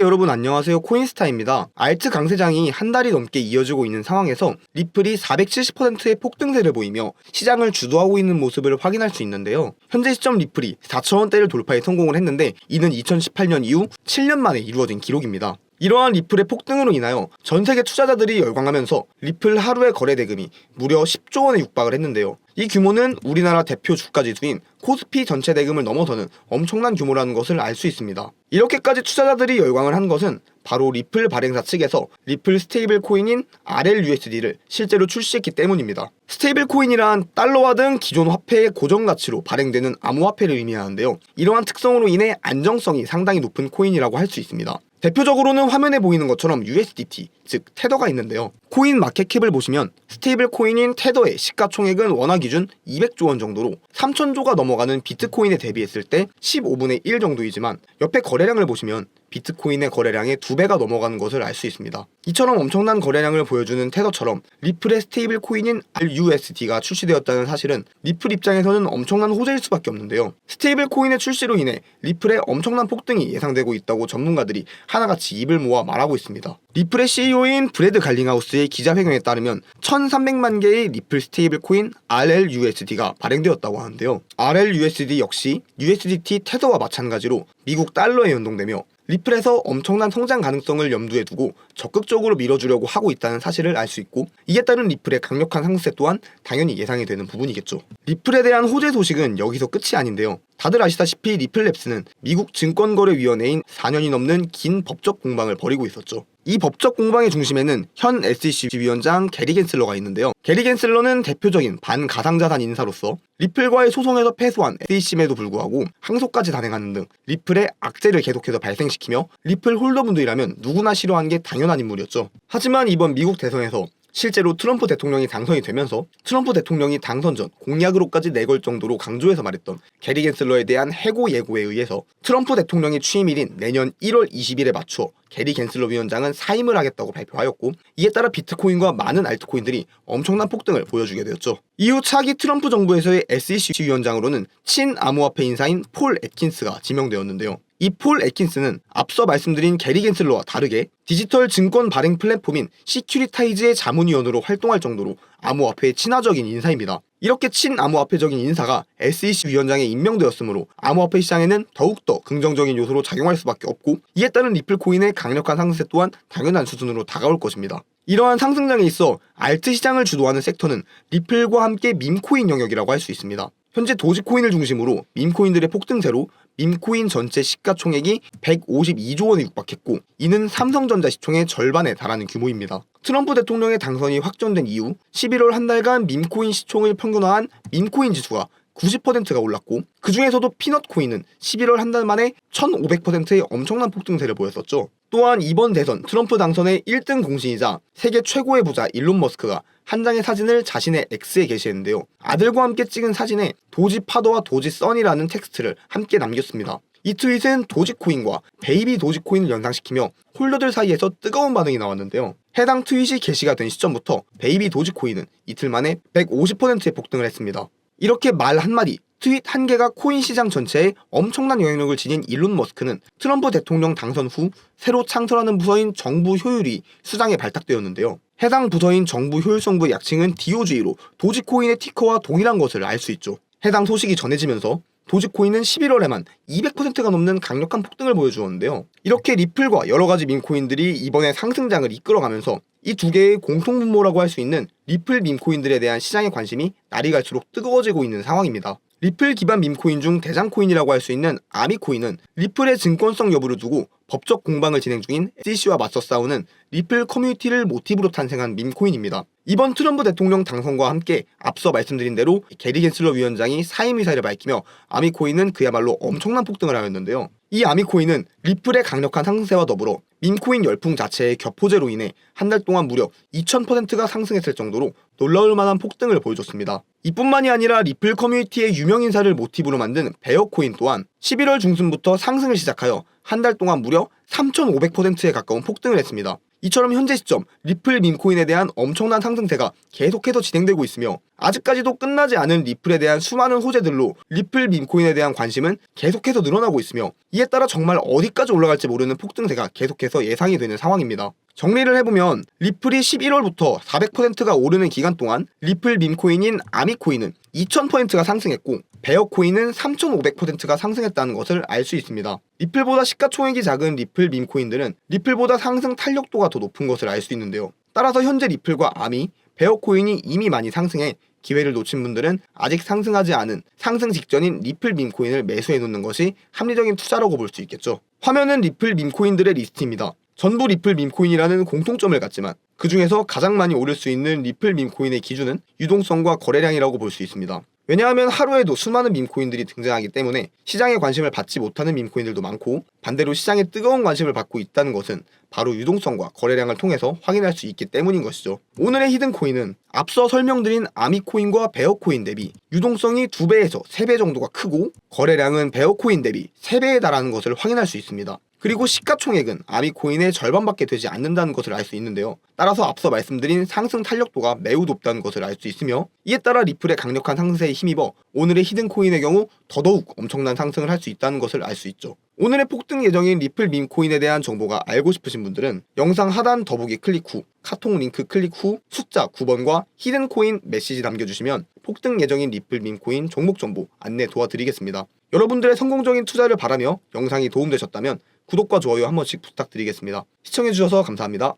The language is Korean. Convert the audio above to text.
여러분 안녕하세요. 코인스타입니다. 알트 강세장이 한 달이 넘게 이어지고 있는 상황에서 리플이 470%의 폭등세를 보이며 시장을 주도하고 있는 모습을 확인할 수 있는데요. 현재 시점 리플이 4,000원대를 돌파에 성공을 했는데 이는 2018년 이후 7년 만에 이루어진 기록입니다. 이러한 리플의 폭등으로 인하여 전세계 투자자들이 열광하면서 리플 하루의 거래 대금이 무려 10조 원에 육박을 했는데요. 이 규모는 우리나라 대표 주가지수인 코스피 전체 대금을 넘어서는 엄청난 규모라는 것을 알 수 있습니다. 이렇게까지 투자자들이 열광을 한 것은 바로 리플 발행사 측에서 리플 스테이블 코인인 RLUSD를 실제로 출시했기 때문입니다. 스테이블 코인이란 달러화 등 기존 화폐의 고정 가치로 발행되는 암호화폐를 의미하는데요. 이러한 특성으로 인해 안정성이 상당히 높은 코인이라고 할 수 있습니다. 대표적으로는 화면에 보이는 것처럼 USDT, 즉 테더가 있는데요. 코인 마켓캡을 보시면 스테이블 코인인 테더의 시가총액은 원화 기준 200조 원 정도로 3,000조가 넘어가는 비트코인에 대비했을 때 15분의 1 정도이지만 옆에 거래량을 보시면 비트코인의 거래량의 2배가 넘어가는 것을 알 수 있습니다. 이처럼 엄청난 거래량을 보여주는 테더처럼 리플의 스테이블 코인인 RUSD가 출시되었다는 사실은 리플 입장에서는 엄청난 호재일 수밖에 없는데요. 스테이블 코인의 출시로 인해 리플의 엄청난 폭등이 예상되고 있다고 전문가들이 하나같이 입을 모아 말하고 있습니다. 리플의 CEO인 브래드 갈링하우스의 기자회견에 따르면 1,300만 개의 리플 스테이블 코인 RLUSD가 발행되었다고 하는데요. RLUSD 역시 USDT 테더와 마찬가지로 미국 달러에 연동되며 리플에서 엄청난 성장 가능성을 염두에 두고 적극적으로 밀어주려고 하고 있다는 사실을 알 수 있고, 이에 따른 리플의 강력한 상승세 또한 당연히 예상이 되는 부분이겠죠. 리플에 대한 호재 소식은 여기서 끝이 아닌데요. 다들 아시다시피 리플랩스는 미국 증권거래위원회인 4년이 넘는 긴 법적 공방을 벌이고 있었죠. 이 법적 공방의 중심에는 현 SEC 위원장 게리 겐슬러가 있는데요. 게리 겐슬러는 대표적인 반가상자산 인사로서 리플과의 소송에서 패소한 SEC임에도 불구하고 항소까지 단행하는 등 리플의 악재를 계속해서 발생시키며 리플 홀더분들이라면 누구나 싫어하는 게 당연한 인물이었죠. 하지만 이번 미국 대선에서 실제로 트럼프 대통령이 당선이 되면서 트럼프 대통령이 당선 전 공약으로까지 내걸 정도로 강조해서 말했던 게리 겐슬러에 대한 해고 예고에 의해서 트럼프 대통령의 취임일인 내년 1월 20일에 맞춰 게리 겐슬러 위원장은 사임을 하겠다고 발표하였고, 이에 따라 비트코인과 많은 알트코인들이 엄청난 폭등을 보여주게 되었죠. 이후 차기 트럼프 정부에서의 SEC 위원장으로는 친암호화폐 인사인 폴 애킨스가 지명되었는데요. 이 폴 애킨스는 앞서 말씀드린 게리 겐슬러와 다르게 디지털 증권 발행 플랫폼인 시큐리타이즈의 자문위원으로 활동할 정도로 암호화폐에 친화적인 인사입니다. 이렇게 친암호화폐적인 인사가 SEC 위원장에 임명되었으므로 암호화폐 시장에는 더욱더 긍정적인 요소로 작용할 수밖에 없고, 이에 따른 리플 코인의 강력한 상승세 또한 당연한 수준으로 다가올 것입니다. 이러한 상승장에 있어 알트 시장을 주도하는 섹터는 리플과 함께 밈코인 영역이라고 할 수 있습니다. 현재 도지코인을 중심으로 밈코인들의 폭등세로 밈코인 전체 시가총액이 152조 원에 육박했고, 이는 삼성전자 시총의 절반에 달하는 규모입니다. 트럼프 대통령의 당선이 확정된 이후 11월 한 달간 밈코인 시총을 평균화한 밈코인 지수가 90%가 올랐고, 그 중에서도 피넛코인은 11월 한 달 만에 1500%의 엄청난 폭등세를 보였었죠. 또한 이번 대선 트럼프 당선의 1등 공신이자 세계 최고의 부자 일론 머스크가 한 장의 사진을 자신의 X에 게시했는데요. 아들과 함께 찍은 사진에 도지 파더와 도지 써니라는 텍스트를 함께 남겼습니다. 이 트윗은 도지코인과 베이비 도지코인을 연상시키며 홀더들 사이에서 뜨거운 반응이 나왔는데요. 해당 트윗이 게시가 된 시점부터 베이비 도지코인은 이틀 만에 150%의 폭등을 했습니다. 이렇게 말 한마디, 트윗 한 개가 코인 시장 전체에 엄청난 영향력을 지닌 일론 머스크는 트럼프 대통령 당선 후 새로 창설하는 부서인 정부 효율이 수장에 발탁되었는데요. 해당 부서인 정부 효율성부의 약칭은 DOG로 도지코인의 티커와 동일한 것을 알 수 있죠. 해당 소식이 전해지면서 도지코인은 11월에만 200%가 넘는 강력한 폭등을 보여주었는데요. 이렇게 리플과 여러가지 밈코인들이 이번에 상승장을 이끌어가면서 이 두 개의 공통분모라고 할 수 있는 리플 밈코인들에 대한 시장의 관심이 날이 갈수록 뜨거워지고 있는 상황입니다. 리플 기반 밈코인 중 대장코인이라고 할 수 있는 아미코인은 리플의 증권성 여부를 두고 법적 공방을 진행 중인 SEC와 맞서 싸우는 리플 커뮤니티를 모티브로 탄생한 밈코인입니다. 이번 트럼프 대통령 당선과 함께 앞서 말씀드린 대로 게리 겐슬러 위원장이 사임 의사를 밝히며 아미코인은 그야말로 엄청난 폭등을 하였는데요. 이 아미코인은 리플의 강력한 상승세와 더불어 밈코인 열풍 자체의 격포제로 인해 한 달 동안 무려 2000%가 상승했을 정도로 놀라울 만한 폭등을 보여줬습니다. 이뿐만이 아니라 리플 커뮤니티의 유명 인사를 모티브로 만든 베어코인 또한 11월 중순부터 상승을 시작하여 한 달 동안 무려 3500%에 가까운 폭등을 했습니다. 이처럼 현재 시점 리플 밈코인에 대한 엄청난 상승세가 계속해서 진행되고 있으며 아직까지도 끝나지 않은 리플에 대한 수많은 호재들로 리플 밈코인에 대한 관심은 계속해서 늘어나고 있으며 이에 따라 정말 어디까지 올라갈지 모르는 폭등세가 계속해서 예상이 되는 상황입니다. 정리를 해보면 리플이 11월부터 400%가 오르는 기간 동안 리플 밈코인인 아미코인은 2000%가 상승했고 베어코인은 3500%가 상승했다는 것을 알 수 있습니다. 리플보다 시가총액이 작은 리플 밈코인들은 리플보다 상승 탄력도가 더 높은 것을 알 수 있는데요. 따라서 현재 리플과 아미, 베어코인이 이미 많이 상승해 기회를 놓친 분들은 아직 상승하지 않은 상승 직전인 리플 밈코인을 매수해 놓는 것이 합리적인 투자라고 볼 수 있겠죠. 화면은 리플 밈코인들의 리스트입니다. 전부 리플 밈코인이라는 공통점을 갖지만 그 중에서 가장 많이 오를 수 있는 리플 밈코인의 기준은 유동성과 거래량이라고 볼 수 있습니다. 왜냐하면 하루에도 수많은 밈코인들이 등장하기 때문에 시장의 관심을 받지 못하는 밈코인들도 많고 반대로 시장에 뜨거운 관심을 받고 있다는 것은 바로 유동성과 거래량을 통해서 확인할 수 있기 때문인 것이죠. 오늘의 히든코인은 앞서 설명드린 아미코인과 베어코인 대비 유동성이 2배에서 3배 정도가 크고 거래량은 베어코인 대비 3배에 달하는 것을 확인할 수 있습니다. 그리고 시가총액은 아미코인의 절반밖에 되지 않는다는 것을 알 수 있는데요. 따라서 앞서 말씀드린 상승 탄력도가 매우 높다는 것을 알 수 있으며 이에 따라 리플의 강력한 상승세에 힘입어 오늘의 히든코인의 경우 더더욱 엄청난 상승을 할 수 있다는 것을 알 수 있죠. 오늘의 폭등 예정인 리플 밈코인에 대한 정보가 알고 싶으신 분들은 영상 하단 더보기 클릭 후 카톡 링크 클릭 후 숫자 9번과 히든코인 메시지 남겨주시면 폭등 예정인 리플 밈코인 종목 정보 안내 도와드리겠습니다. 여러분들의 성공적인 투자를 바라며 영상이 도움되셨다면 구독과 좋아요 한 번씩 부탁드리겠습니다. 시청해주셔서 감사합니다.